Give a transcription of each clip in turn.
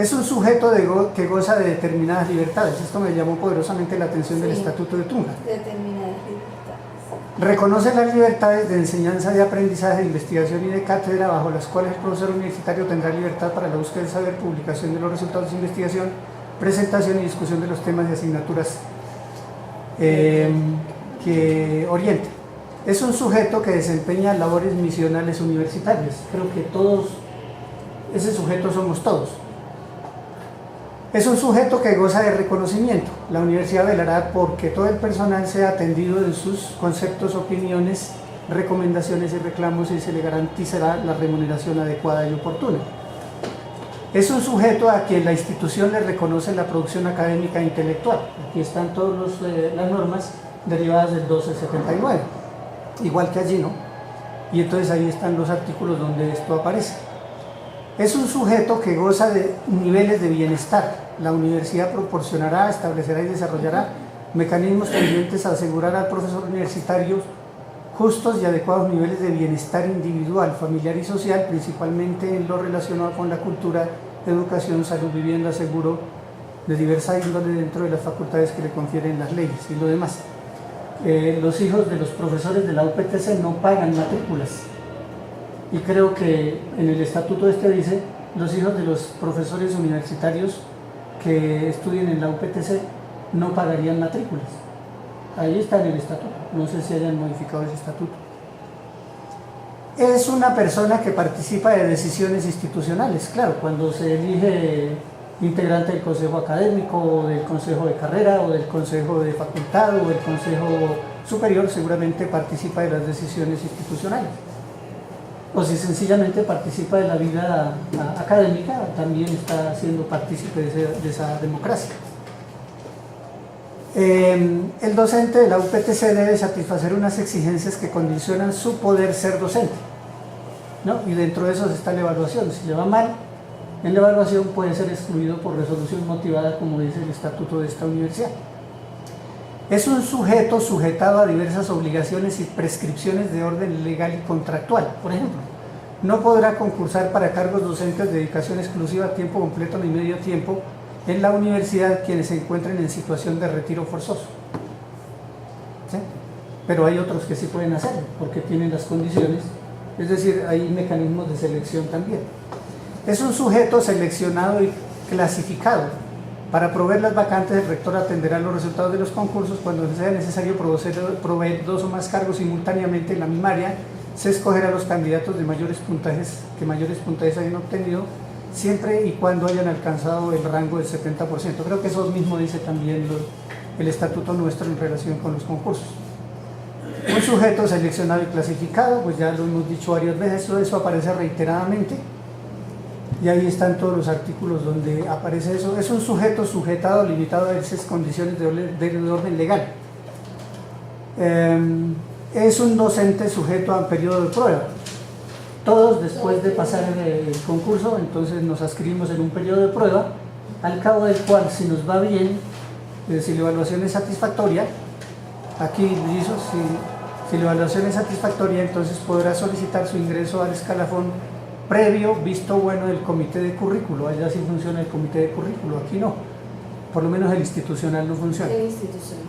Es un sujeto que goza de determinadas libertades. Esto me llamó poderosamente la atención del Estatuto de Tunja. Determinadas libertades. Reconoce las libertades de enseñanza, de aprendizaje, de investigación y de cátedra, bajo las cuales el profesor universitario tendrá libertad para la búsqueda del saber, publicación de los resultados de investigación, presentación y discusión de los temas y asignaturas que oriente. Es un sujeto que desempeña labores misionales universitarias. Creo que todos, ese sujeto somos todos. Es un sujeto que goza de reconocimiento. La universidad velará porque todo el personal sea atendido en sus conceptos, opiniones, recomendaciones y reclamos, y se le garantizará la remuneración adecuada y oportuna. Es un sujeto a quien la institución le reconoce la producción académica e intelectual. Aquí están todas las normas derivadas del 1279, igual que allí, ¿no? Y entonces ahí están los artículos donde esto aparece. Es un sujeto que goza de niveles de bienestar. La universidad proporcionará, establecerá y desarrollará mecanismos tendentes a asegurar al profesor universitario justos y adecuados niveles de bienestar individual, familiar y social, principalmente en lo relacionado con la cultura, educación, salud, vivienda, seguro, de diversa índole dentro de las facultades que le confieren las leyes y lo demás. Los hijos de los profesores de la UPTC no pagan matrículas. Y creo que en el estatuto dice, los hijos de los profesores universitarios que estudien en la UPTC no pagarían matrículas. Ahí está en el estatuto, no sé si hayan modificado ese estatuto. Es una persona que participa de decisiones institucionales, claro, cuando se elige integrante del consejo académico, o del consejo de carrera, o del consejo de facultad, o del consejo superior, seguramente participa de las decisiones institucionales. O si sencillamente participa de la vida académica, también está siendo partícipe de esa democracia. El docente de la UPTC debe satisfacer unas exigencias que condicionan su poder ser docente, ¿no? Y dentro de eso está la evaluación. Si le va mal en la evaluación, puede ser excluido por resolución motivada, como dice el estatuto de esta universidad. Es un sujeto sujetado a diversas obligaciones y prescripciones de orden legal y contractual. Por ejemplo, no podrá concursar para cargos docentes de dedicación exclusiva a tiempo completo ni medio tiempo en la universidad quienes se encuentren en situación de retiro forzoso. ¿Sí? Pero hay otros que sí pueden hacerlo porque tienen las condiciones, es decir, hay mecanismos de selección también. Es un sujeto seleccionado y clasificado. Para proveer las vacantes, el rector atenderá los resultados de los concursos. Cuando sea necesario proveer 2 o más cargos simultáneamente en la misma área, se escogerá a los candidatos de mayores puntajes hayan obtenido, siempre y cuando hayan alcanzado el rango del 70%. Creo que eso mismo dice también el estatuto nuestro en relación con los concursos. Un sujeto seleccionado y clasificado, pues ya lo hemos dicho varias veces, eso aparece reiteradamente. Y ahí están todos los artículos donde aparece eso. Es un sujeto sujetado, limitado a esas condiciones de orden legal. Es un docente sujeto a un periodo de prueba. Todos, después de pasar el concurso, entonces nos adscribimos en un periodo de prueba, al cabo del cual, si nos va bien, si la evaluación es satisfactoria, aquí dice, si la evaluación es satisfactoria, entonces podrá solicitar su ingreso al escalafón previo visto bueno del comité de currículo. Allá sí funciona el comité de currículo, aquí no, por lo menos el institucional no funciona. El institucional.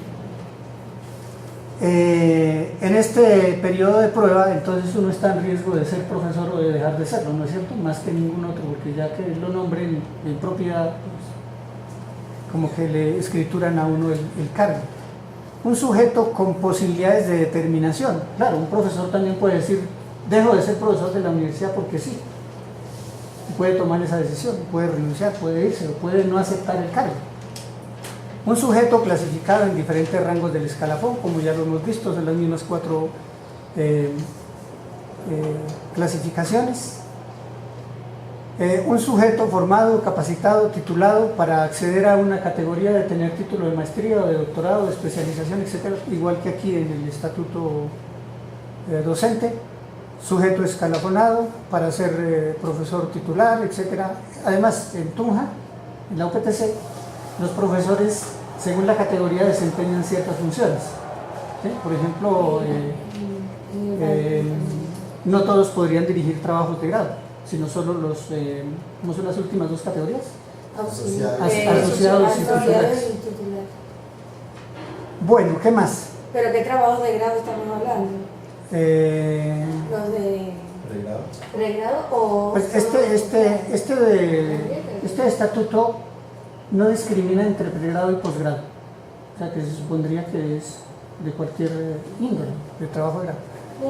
En este periodo de prueba, entonces uno está en riesgo de ser profesor o de dejar de serlo, ¿no es cierto? Más que ningún otro, porque ya que lo nombren en propiedad, pues, como que le escrituran a uno el cargo. Un sujeto con posibilidades de determinación. Claro, un profesor también puede decir, dejo de ser profesor de la universidad porque sí. Puede tomar esa decisión, puede renunciar, puede irse, o puede no aceptar el cargo. Un sujeto clasificado en diferentes rangos del escalafón, como ya lo hemos visto, son las mismas 4 clasificaciones. Un sujeto formado, capacitado, titulado para acceder a una categoría de tener título de maestría o de doctorado, de especialización, etc., igual que aquí en el estatuto docente. Sujeto escalafonado para ser profesor titular, etc. Además, en Tunja, en la UPTC, los profesores, según la categoría, desempeñan ciertas funciones. ¿Sí? Por ejemplo, no todos podrían dirigir trabajos de grado, sino solo ¿cómo son las últimas 2 categorías? Asociados y titulares. Bueno, ¿qué más? ¿Pero qué trabajos de grado estamos hablando? ¿Los de pregrado o...? Pues este estatuto no discrimina entre pregrado y posgrado. O sea, que se supondría que es de cualquier índole de trabajo de grado.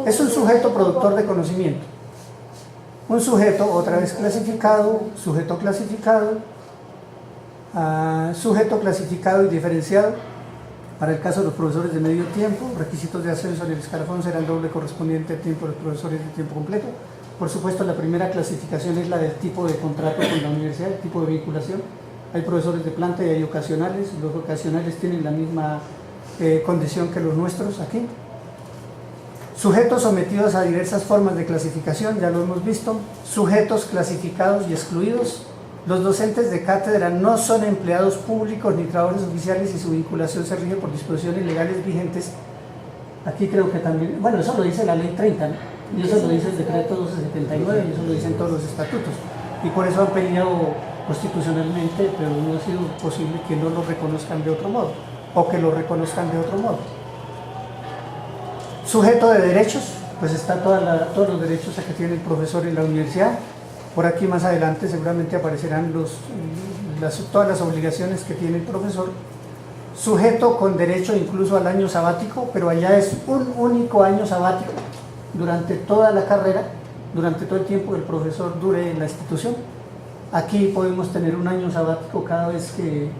Es un sujeto productor de conocimiento. Un sujeto, otra vez clasificado, sujeto clasificado y diferenciado. Para el caso de los profesores de medio tiempo, requisitos de ascenso en el escalafón serán doble correspondiente al tiempo de los profesores de tiempo completo. Por supuesto, la primera clasificación es la del tipo de contrato con la universidad, el tipo de vinculación. Hay profesores de planta y hay ocasionales. Los ocasionales tienen la misma condición que los nuestros aquí. Sujetos sometidos a diversas formas de clasificación, ya lo hemos visto. Sujetos clasificados y excluidos. Los docentes de cátedra no son empleados públicos ni trabajadores oficiales y su vinculación se rige por disposiciones legales vigentes. Aquí creo que también, bueno, eso lo dice la ley 30, ¿no? Y eso lo dice el decreto 1279 y eso lo dicen todos los estatutos. Y por eso han peleado constitucionalmente, pero no ha sido posible que no lo reconozcan de otro modo o que lo reconozcan de otro modo. Sujeto de derechos, pues está todos los derechos que tiene el profesor en la universidad. Por aquí más adelante seguramente aparecerán todas las obligaciones que tiene el profesor. Sujeto con derecho incluso al año sabático, pero allá es un único año sabático durante toda la carrera, durante todo el tiempo que el profesor dure en la institución. Aquí podemos tener un año sabático cada vez que,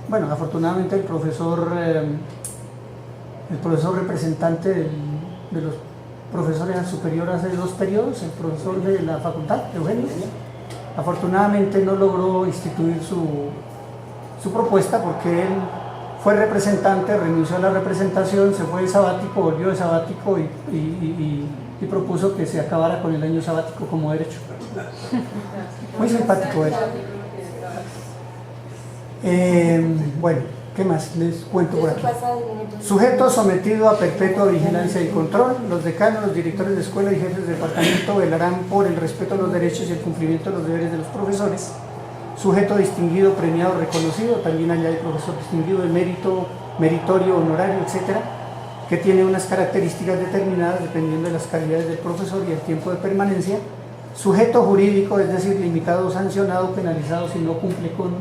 bueno, afortunadamente el profesor representante de los profesores al superior hace 2 periodos, el profesor de la facultad, Eugenio, afortunadamente no logró instituir su propuesta porque él fue representante, renunció a la representación, se fue de sabático, volvió de sabático y propuso que se acabara con el año sabático como derecho. Muy simpático él. Bueno, ¿qué más les cuento por aquí? Sujeto sometido a perpetua vigilancia y control. Los decanos, los directores de escuela y jefes de departamento velarán por el respeto a los derechos y el cumplimiento de los deberes de los profesores. Sujeto distinguido, premiado, reconocido. También allá hay profesor distinguido de mérito, meritorio, honorario, etcétera, que tiene unas características determinadas dependiendo de las calidades del profesor y el tiempo de permanencia. Sujeto jurídico, es decir, limitado o sancionado, penalizado si no cumple con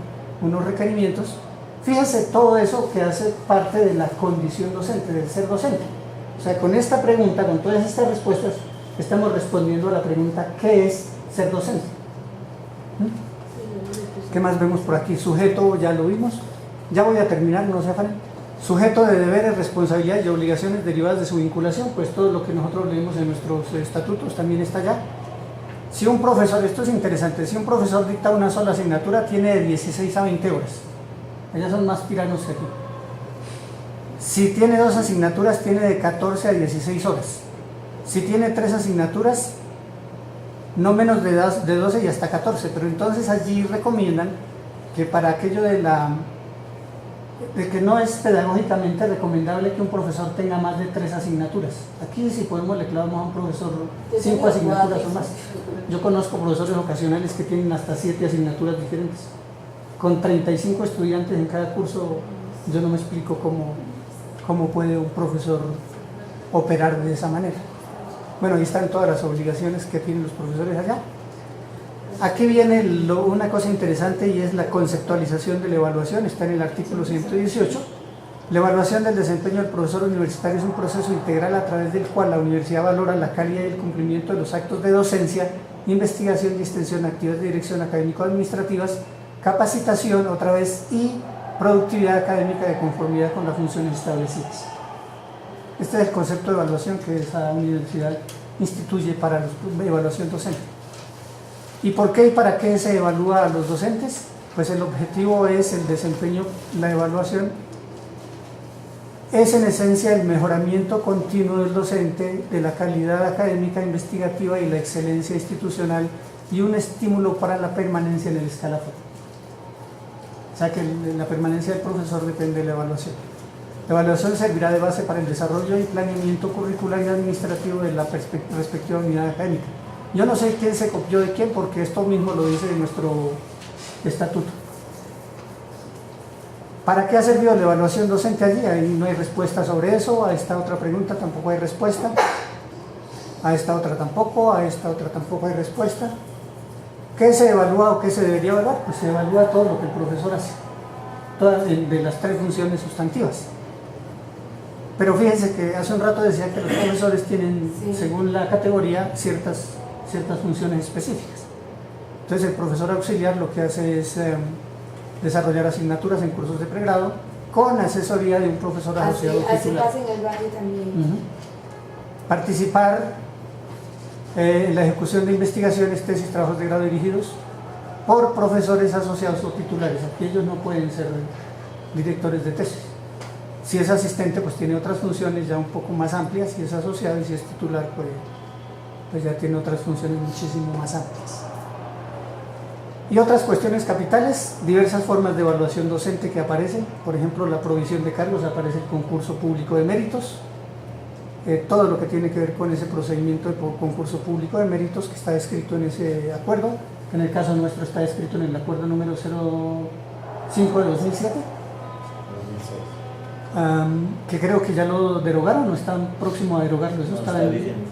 unos requerimientos. Fíjese todo eso que hace parte de la condición docente, del ser docente. O sea, con esta pregunta, con todas estas respuestas, estamos respondiendo a la pregunta ¿qué es ser docente? ¿Qué más vemos por aquí? Sujeto, ya lo vimos. Ya voy a terminar, no se afanen. Sujeto de deberes, responsabilidades y obligaciones derivadas de su vinculación, pues todo lo que nosotros leemos en nuestros estatutos también está allá. Si un profesor, esto es interesante, si un profesor dicta una sola asignatura, tiene de 16 a 20 horas. Allá son más tiranos que aquí. Si tiene 2 asignaturas, tiene de 14 a 16 horas. Si tiene 3 asignaturas, no menos de 12 y hasta 14. Pero entonces allí recomiendan que para aquello de que no es pedagógicamente recomendable que un profesor tenga más de 3 asignaturas. Aquí si podemos le clavamos a un profesor 5 asignaturas o más. Yo conozco profesores ocasionales que tienen hasta 7 asignaturas diferentes. Con 35 estudiantes en cada curso, yo no me explico cómo puede un profesor operar de esa manera. Bueno, ahí están todas las obligaciones que tienen los profesores allá. Aquí viene una cosa interesante y es la conceptualización de la evaluación, está en el artículo 118. La evaluación del desempeño del profesor universitario es un proceso integral a través del cual la universidad valora la calidad y el cumplimiento de los actos de docencia, investigación y extensión, actividades de dirección académico-administrativas, capacitación otra vez y productividad académica de conformidad con las funciones establecidas. Este es el concepto de evaluación que esa universidad instituye para la evaluación docente. ¿Y por qué y para qué se evalúa a los docentes? Pues el objetivo es el desempeño, la evaluación es en esencia el mejoramiento continuo del docente, de la calidad académica investigativa y la excelencia institucional y un estímulo para la permanencia en el escalafón. O sea que la permanencia del profesor depende de la evaluación. La evaluación servirá de base para el desarrollo y planeamiento curricular y administrativo de la respectiva unidad académica. Yo no sé quién se copió de quién, porque esto mismo lo dice nuestro estatuto. ¿Para qué ha servido la evaluación docente allí? Ahí no hay respuesta sobre eso. A esta otra pregunta tampoco hay respuesta. A esta otra tampoco. A esta otra tampoco hay respuesta. ¿Qué se evalúa o qué se debería evaluar? Pues se evalúa todo lo que el profesor hace, todas de las 3 funciones sustantivas. Pero fíjense que hace un rato decía que los profesores tienen, según la categoría, ciertas funciones específicas. Entonces el profesor auxiliar lo que hace es desarrollar asignaturas en cursos de pregrado con asesoría de un profesor asociado titular. Así pasa en el Valle también. Participar en la ejecución de investigaciones, tesis, trabajos de grado dirigidos por profesores asociados o titulares. Aquí ellos no pueden ser directores de tesis. Si es asistente, pues tiene otras funciones ya un poco más amplias. Si es asociado y si es titular, pues ya tiene otras funciones muchísimo más amplias. Y otras cuestiones capitales, diversas formas de evaluación docente que aparecen. Por ejemplo, la provisión de cargos, aparece el concurso público de méritos. Todo lo que tiene que ver con ese procedimiento de concurso público de méritos que está descrito en ese acuerdo, que en el caso nuestro está descrito en el acuerdo número 05 de 2007, que creo que ya lo derogaron o están próximos a derogarlo. Eso está vigente.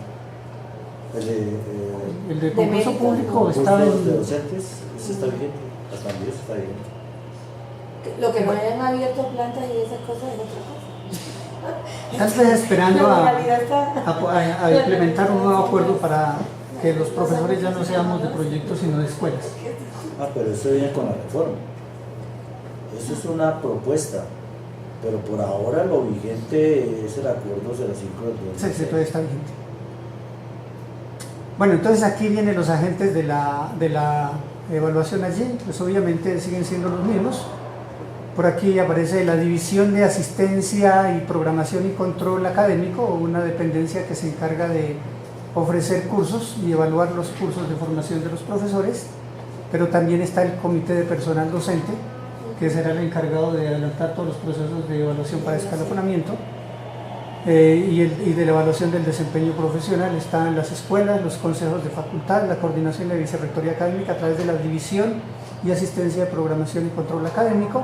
El de concurso público estaba en... de docentes, eso está vigente, hasta el 10 está vigente. Lo que no hayan abierto plantas y esas cosas es otra cosa. Tal vez esperando a implementar un nuevo acuerdo para que los profesores ya no seamos de proyectos sino de escuelas. Pero eso viene con la reforma. Eso es una propuesta, pero por ahora lo vigente es el acuerdo 05 del 2006. Sí, todavía está vigente. Bueno, entonces aquí vienen los agentes de la evaluación allí, pues obviamente siguen siendo los mismos. Por aquí aparece la división de asistencia y programación y control académico, una dependencia que se encarga de ofrecer cursos y evaluar los cursos de formación de los profesores, pero también está el comité de personal docente, que será el encargado de adelantar todos los procesos de evaluación para escalonamiento y de la evaluación del desempeño profesional. Están las escuelas, los consejos de facultad, la coordinación de la vicerrectoría académica a través de la división y asistencia de programación y control académico.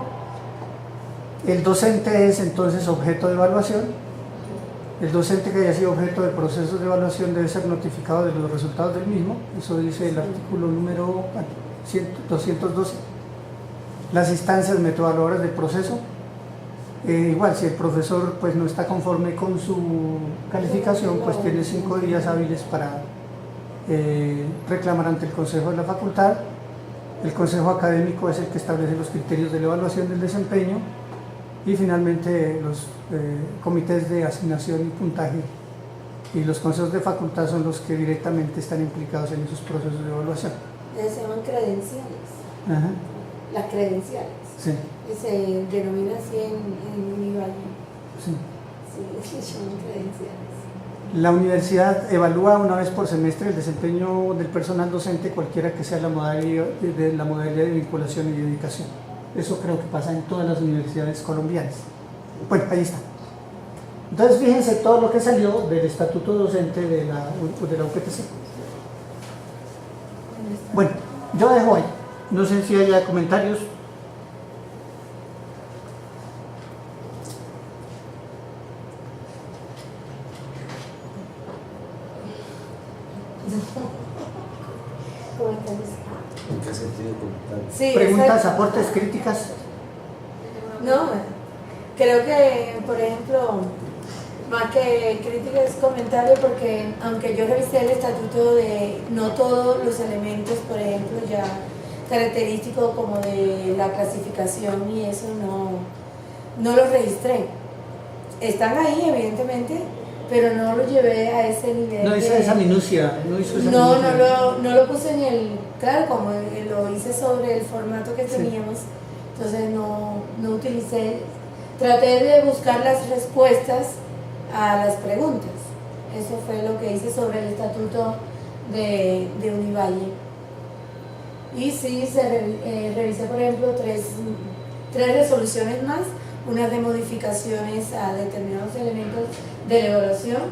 El docente es entonces objeto de evaluación. El docente que haya sido objeto de procesos de evaluación debe ser notificado de los resultados del mismo. Eso dice el artículo número 212. Las instancias metoevaluadoras del proceso. Igual, si el profesor pues, no está conforme con su calificación, pues tiene 5 días hábiles para reclamar ante el Consejo de la Facultad. El Consejo Académico es el que establece los criterios de la evaluación del desempeño. Y finalmente los comités de asignación y puntaje y los consejos de facultad son los que directamente están implicados en esos procesos de evaluación. Se llaman credenciales. Ajá. Las credenciales. Sí. Se denomina así en Univalle. Sí. Sí, se llaman credenciales. La universidad evalúa una vez por semestre el desempeño del personal docente, cualquiera que sea la modalidad de vinculación y dedicación. Eso creo que pasa en todas las universidades colombianas. Bueno, ahí está. Entonces fíjense todo lo que salió del estatuto docente de la UPTC. Bueno, yo dejo ahí. No sé si haya comentarios. ¿En qué sentido comentar? Sí, Preguntas, exacto. aportes, críticas. No, creo que, por ejemplo, más que crítica es comentario, porque aunque yo revisé el estatuto de no todos los elementos, por ejemplo, ya característicos como de la clasificación y eso no los registré. Están ahí, evidentemente, pero no lo llevé a ese nivel. No hizo esa minucia. No lo puse en el, claro, como lo hice sobre el formato que teníamos, entonces no utilicé, traté de buscar las respuestas a las preguntas. Eso fue lo que hice sobre el estatuto de Univalle. Y sí, revisé, por ejemplo, tres resoluciones más, unas de modificaciones a determinados elementos de la evaluación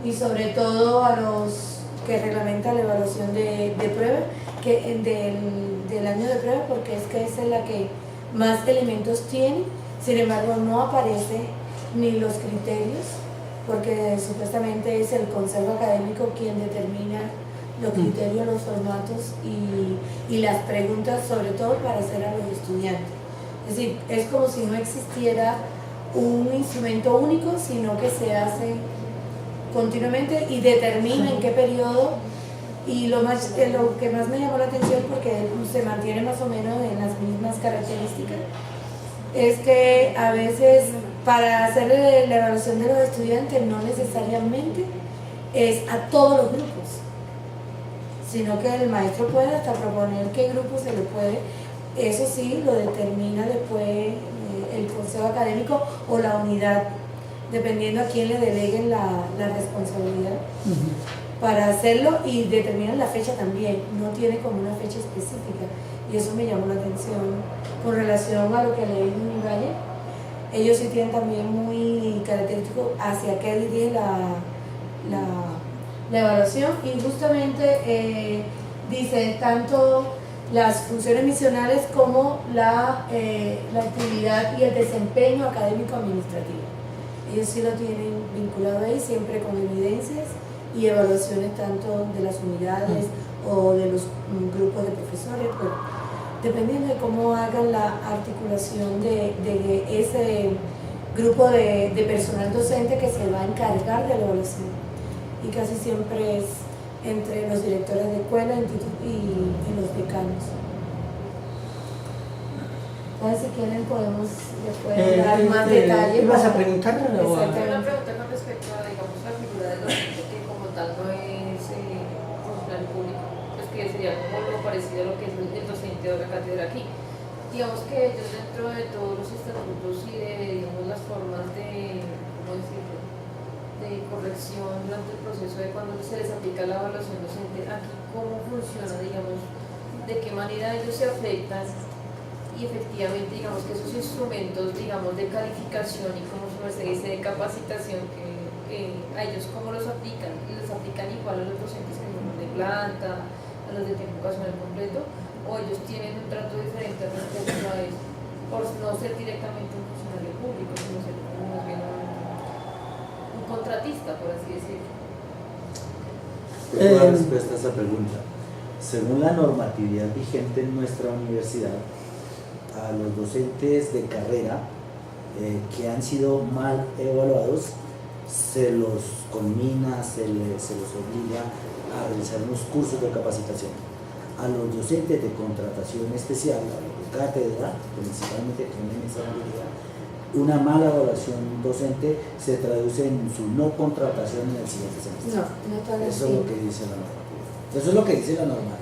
y sobre todo a los que reglamentan la evaluación de prueba, del del año de prueba porque es que esa es la que más elementos tiene. Sin embargo, no aparece ni los criterios, porque supuestamente es el consejo académico quien determina los criterios, los formatos y las preguntas, sobre todo para hacer a los estudiantes. Es decir, es como si no existiera un instrumento único, sino que se hace continuamente y determina en qué periodo. Y lo que más me llamó la atención, porque se mantiene más o menos en las mismas características, es que a veces para hacer la evaluación de los estudiantes no necesariamente es a todos los grupos, sino que el maestro puede hasta proponer qué grupo se le puede. Eso sí lo determina después el consejo académico o la unidad, dependiendo a quién le deleguen la responsabilidad para hacerlo, y determinan la fecha también, no tiene como una fecha específica, y eso me llamó la atención con relación a lo que leí en Univalle. Ellos sí tienen también muy característico hacia qué dirige la evaluación, y justamente dice tanto las funciones misionales como la actividad y el desempeño académico administrativo. Ellos sí lo tienen vinculado ahí, siempre con evidencias y evaluaciones tanto de las unidades o de los grupos de profesores, pues, dependiendo de cómo hagan la articulación de ese grupo de personal docente que se va a encargar de la evaluación. Y casi siempre es entre los directores de escuela y los decanos. Entonces, si quieren, podemos después dar más detalles. ¿Ibas a preguntar? Una pregunta con respecto a, digamos, la figura del docente, que como tal no es funcionario público, pues que sería como lo parecido a lo que es el docente de la cátedra aquí. Digamos que ellos, dentro de todos los estatutos y de, digamos, las formas de, ¿cómo decirlo?, de corrección durante el proceso de cuando se les aplica la evaluación docente, aquí cómo funciona, digamos, de qué manera ellos se afectan, y efectivamente, digamos, que esos instrumentos, digamos, de calificación y como se dice, de capacitación, que a ellos cómo los aplican, y los aplican igual a los docentes que son de planta, a los de tiempo ocasional completo, o ellos tienen un trato diferente respecto a eso, por no ser directamente un funcionario público, sino ser más bien un contratista, por así decirlo. Tengo una respuesta a esa pregunta. Según la normatividad vigente en nuestra universidad, a los docentes de carrera que han sido mal evaluados se los conmina, se los obliga a realizar unos cursos de capacitación. A los docentes de contratación especial, a los de cátedra, principalmente que tienen esa habilidad, una mala evaluación docente se traduce en su no contratación en el siguiente semestre. No tan Eso así. es lo que dice la normativa. Eso es lo que dice la normativa.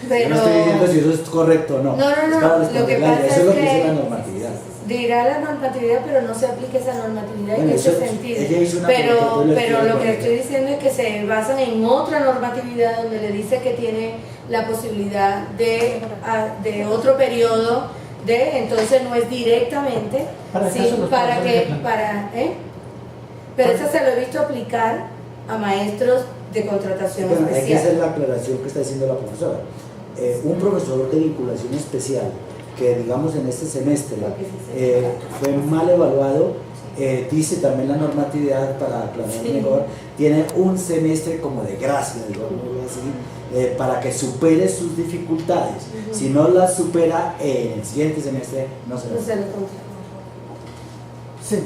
Pero, yo no estoy diciendo si eso es correcto o no. No, Es para lo que responderla, pasa eso es lo es que dice que la normatividad. dirá la normatividad, pero no se aplica esa normatividad Bueno, en ese eso, sentido. ella hizo una pregunta, yo le Pero estoy lo que respondiendo. estoy diciendo es que se basan en otra normatividad donde le dice que tiene la posibilidad de otro periodo, entonces no es directamente, Para sí, caso los para que, profesores pero eso se lo he visto aplicar a maestros de contratación Bueno, hay que especial. hacer la aclaración que está diciendo la profesora. Un profesor de vinculación especial que, digamos, en este semestre fue mal evaluado, dice también la normatividad, para aclarar mejor, tiene un semestre como de gracia, digamos así, para que supere sus dificultades. Si no las supera, en el siguiente semestre no se No lo se lo contrata. Sí.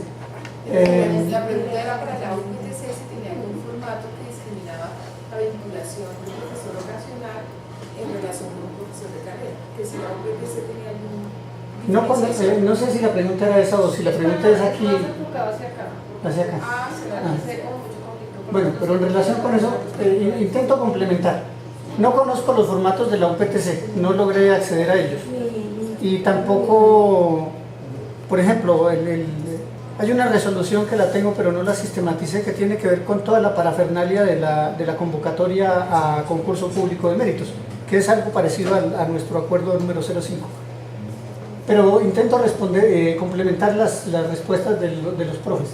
La pregunta era para la UPTC si tenía algún formato que discriminaba la vinculación del profesor ocasional en relación con un profesor de carrera, que si la UPTC tenía algún... No sé si la pregunta era esa o si la pregunta es aquí. Más enfocado hacia acá. Hacia acá. No sé, como mucho conflicto. Bueno, pero en relación con eso, intento complementar. No conozco los formatos de la UPTC, no logré acceder a ellos. Y tampoco, por ejemplo, hay una resolución que la tengo, pero no la sistematicé, que tiene que ver con toda la parafernalia de la convocatoria a concurso público de méritos, que es algo parecido a nuestro acuerdo número 05. Pero intento complementar las respuestas de los profes.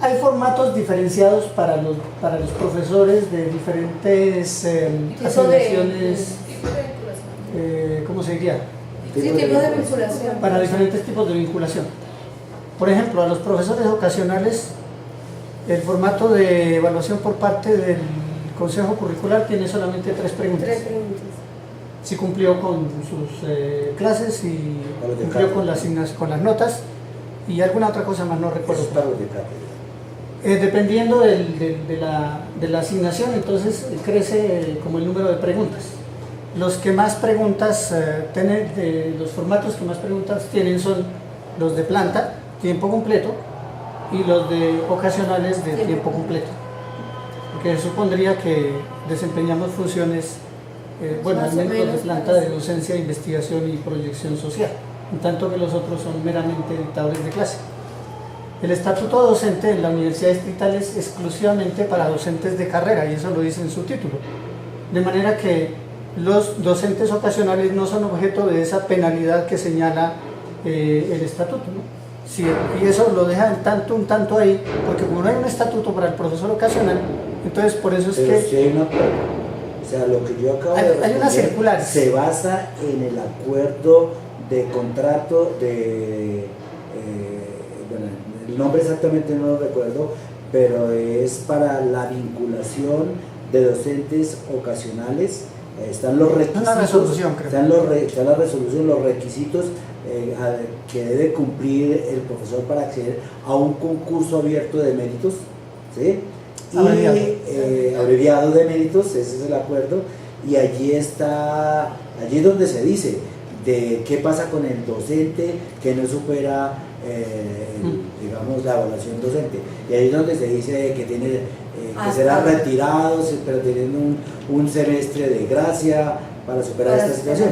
Hay formatos diferenciados para los profesores de diferentes asignaciones, ¿cómo se diría? Sí, tipos de vinculación. Para diferentes tipos de vinculación. Por ejemplo, a los profesores ocasionales, el formato de evaluación por parte del Consejo Curricular tiene solamente 3 preguntas. 3 preguntas. Si cumplió con sus clases y cumplió con las notas y alguna otra cosa más, no recuerdo. Eso es para los de cátedra. Dependiendo de la asignación, entonces crece como el número de preguntas. Los que más preguntas los formatos que más preguntas tienen son los de planta, tiempo completo, y los de ocasionales de tiempo completo. Porque supondría que desempeñamos funciones, al menos los de planta, de docencia, investigación y proyección social, en tanto que los otros son meramente dictadores de clase. El estatuto docente en la Universidad Distrital es exclusivamente para docentes de carrera, y eso lo dice en su título. De manera que los docentes ocasionales no son objeto de esa penalidad que señala el estatuto, ¿no? Sí, y eso lo deja un tanto ahí, porque como no hay un estatuto para el profesor ocasional, entonces por eso es que... Sí hay un acuerdo. O sea, lo que yo acabo de responder hay una circular. Se basa en el acuerdo de contrato bueno, el nombre exactamente no lo recuerdo, pero es para la vinculación de docentes ocasionales. Están los requisitos, una resolución, creo. Está la resolución, los requisitos que debe cumplir el profesor para acceder a un concurso abierto de méritos, ¿sí? Abreviado de méritos, ese es el acuerdo, y allí es donde se dice de qué pasa con el docente que no supera digamos la evaluación docente, y ahí es donde se dice que tiene que será retirado, pero teniendo un semestre de gracia para superar esta situación.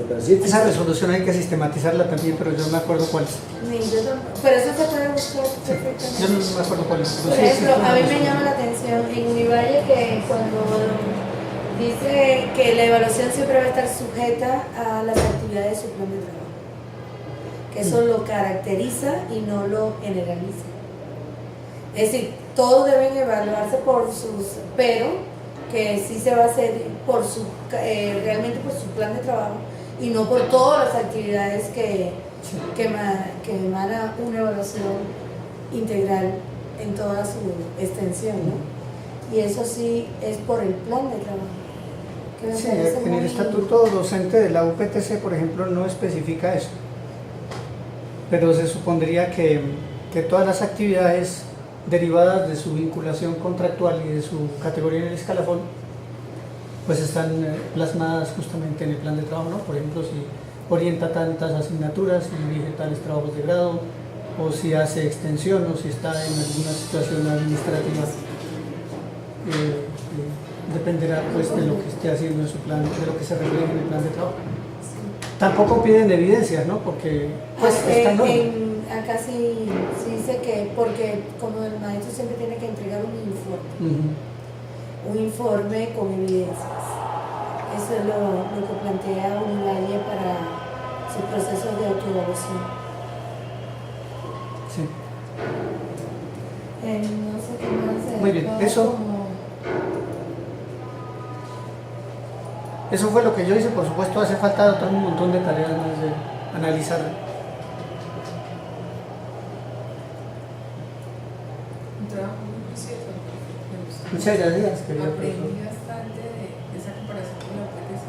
Pero sí, esa resolución hay que sistematizarla también, pero yo no me acuerdo cuál es. Pero eso se puede buscar perfectamente. Yo no me acuerdo cuál es. Por ejemplo, a mí me llama la atención en Univalle que cuando dice que la evaluación siempre va a estar sujeta a las actividades de su plan de trabajo, que eso lo caracteriza y no lo generaliza. Es decir, todos deben evaluarse por pero que sí se va a hacer realmente por su plan de trabajo y no por todas las actividades que emana una evaluación integral en toda su extensión, ¿no? Y eso sí es por el plan de trabajo. Sí, en el estatuto docente de la UPTC, por ejemplo, no especifica eso, pero se supondría que todas las actividades derivadas de su vinculación contractual y de su categoría en el escalafón, pues están plasmadas justamente en el plan de trabajo, ¿no? Por ejemplo, si orienta tantas asignaturas, si dirige tales trabajos de grado, o si hace extensión, o si está en alguna situación administrativa, dependerá pues de lo que esté haciendo en su plan, de lo que se refleje en el plan de trabajo. Tampoco piden evidencias, ¿no? Porque pues esta norma. Acá sí dice que, porque como el maestro siempre tiene que entregar un informe, un informe con evidencias. Eso es lo que plantea Univalle para su proceso de autoevaluación. Sí. No sé qué más. Muy bien, eso fue lo que yo hice. Por supuesto hace falta otro un montón de tareas más de analizar. Muchas gracias, querido profesor. Aprendí bastante de esa comparación con la UPTC.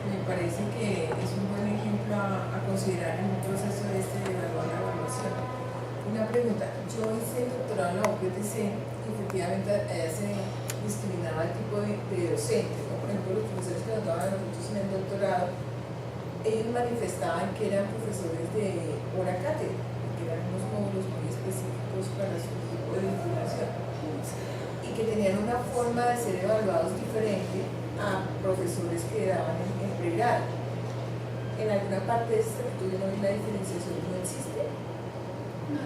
Me parece que es un buen ejemplo a considerar en un proceso de evaluar la evaluación. Una pregunta, yo hice el doctorado en la UPTC y efectivamente se discriminaba el tipo de docente, ¿no? Por ejemplo, los profesores que nos daban a nosotros en el doctorado, ellos manifestaban que eran profesores de hora cátedra, que eran unos módulos muy específicos para su tipo de vinculación, que tenían una forma de ser evaluados diferente a profesores que daban en pregrado. En alguna parte de este estatuto no hay la diferenciación, no existe.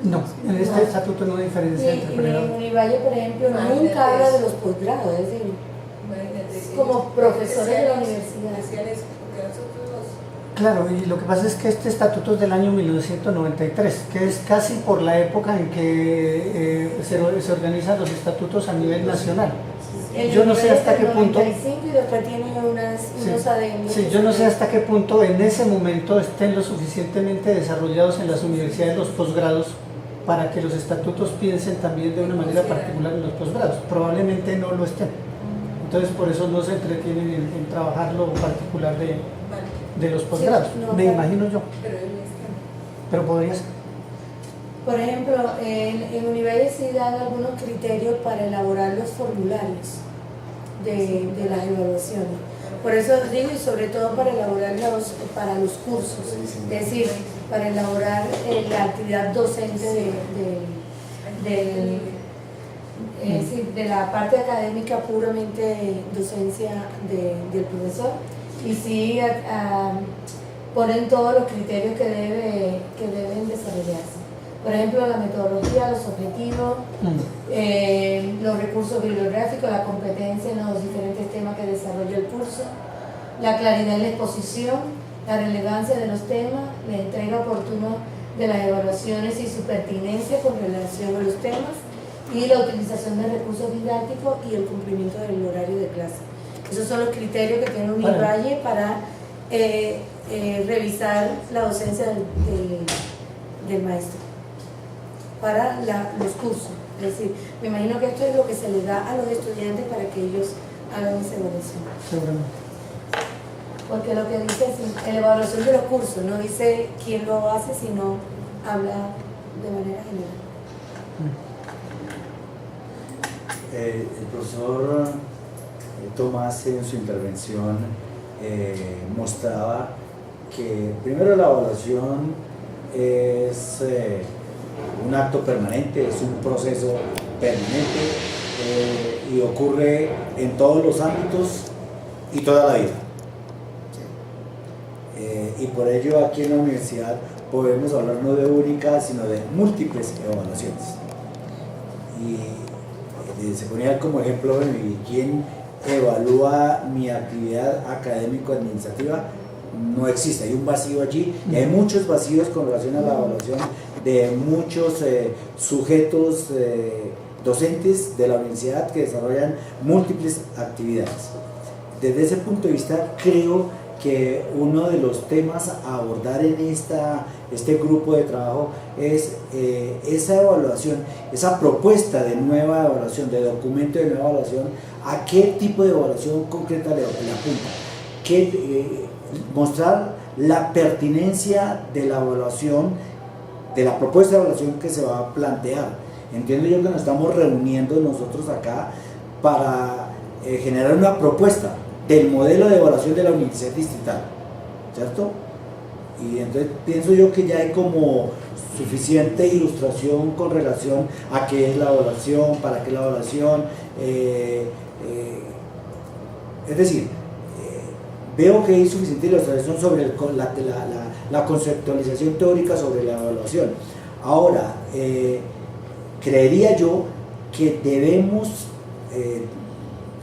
No, en este estatuto no hay diferencia entre pregrado. En Univalle, por ejemplo, nunca habla de los posgrados, es decir, como profesores de la universidad. Decían eso, porque nosotros Claro, y lo que pasa es que este estatuto es del año 1993, que es casi por la época en que se organizan los estatutos a nivel nacional. Yo no sé hasta qué punto... 95 y después tiene unos adendos. Sí, yo no sé hasta qué punto en ese momento estén lo suficientemente desarrollados en las universidades los posgrados para que los estatutos piensen también de una manera particular en los posgrados. Probablemente no lo estén. Entonces por eso no se entretienen en trabajar lo particular de los posgrados. Sí, no, me claro. imagino yo. Pero podría ser. Por ejemplo, en Univalle sí dan algunos criterios para elaborar los formularios de las evaluaciones. Por eso digo, y sobre todo para elaborar para los cursos, es decir, para elaborar la actividad docente es decir, de la parte académica puramente docencia del profesor, y sí ponen todos los criterios que deben desarrollarse. Por ejemplo, la metodología, los objetivos, los recursos bibliográficos, la competencia en los diferentes temas que desarrolla el curso, la claridad en la exposición, la relevancia de los temas, la entrega oportuna de las evaluaciones y su pertinencia con relación a los temas, y la utilización de recursos didácticos y el cumplimiento del horario de clase. Esos son los criterios que tiene Univalle para revisar la docencia del maestro para los cursos. Es decir, me imagino que esto es lo que se les da a los estudiantes para que ellos hagan esa evaluación. Seguramente. Porque lo que dice es la evaluación de los cursos, no dice quién lo hace, sino habla de manera general. El profesor Tomás en su intervención mostraba que primero la evaluación es un acto permanente, es un proceso permanente y ocurre en todos los ámbitos y toda la vida. Y por ello aquí en la universidad podemos hablar no de únicas, sino de múltiples evaluaciones. Y se ponía como ejemplo, ¿quién evalúa mi actividad académico-administrativa? No existe, hay un vacío allí, y hay muchos vacíos con relación a la evaluación de muchos sujetos docentes de la universidad que desarrollan múltiples actividades. Desde ese punto de vista, creo que uno de los temas a abordar en este grupo de trabajo es esa evaluación, esa propuesta de nueva evaluación, de documento de nueva evaluación, a qué tipo de evaluación concreta le apunta, mostrar la pertinencia de la evaluación, de la propuesta de evaluación que se va a plantear. Entiendo yo que nos estamos reuniendo nosotros acá para generar una propuesta del modelo de evaluación de la Universidad Distrital, ¿cierto? Y entonces pienso yo que ya hay como suficiente ilustración con relación a qué es la evaluación, para qué la evaluación, es decir, veo que hay suficiente ilustración sobre la conceptualización teórica sobre la evaluación. Ahora, creería yo que debemos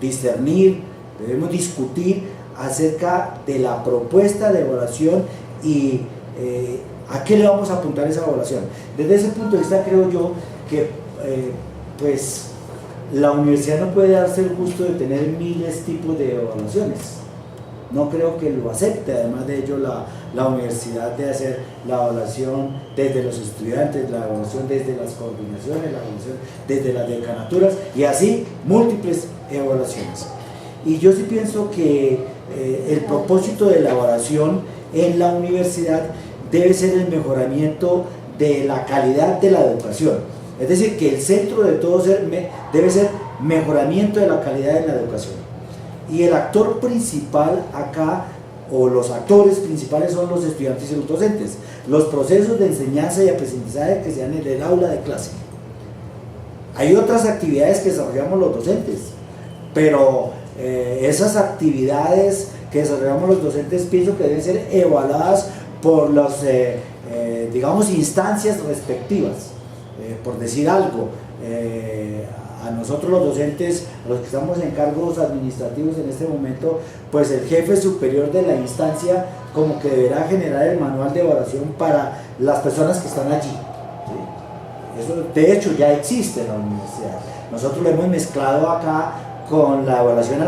discernir, debemos discutir acerca de la propuesta de evaluación y a qué le vamos a apuntar esa evaluación. Desde ese punto de vista creo yo que pues la universidad no puede darse el gusto de tener miles de tipos de evaluaciones. No creo que lo acepte, además de ello la universidad de hacer la evaluación desde los estudiantes, la evaluación desde las coordinaciones, la evaluación desde las decanaturas y así múltiples evaluaciones. Y yo sí pienso que el propósito de la evaluación en la universidad debe ser el mejoramiento de la calidad de la educación. Es decir, que el centro de todo debe ser mejoramiento de la calidad de la educación. Y el actor principal acá, o los actores principales, son los estudiantes y los docentes. Los procesos de enseñanza y aprendizaje que se dan en el aula de clase. Hay otras actividades que desarrollamos los docentes, pero esas actividades que desarrollamos los docentes pienso que deben ser evaluadas por las, digamos, instancias respectivas. Por decir algo, a nosotros los docentes, a los que estamos en cargos administrativos en este momento, pues el jefe superior de la instancia como que deberá generar el manual de evaluación para las personas que están allí. ¿Sí? Eso de hecho ya existe en la universidad. Nosotros lo hemos mezclado acá con la evaluación a la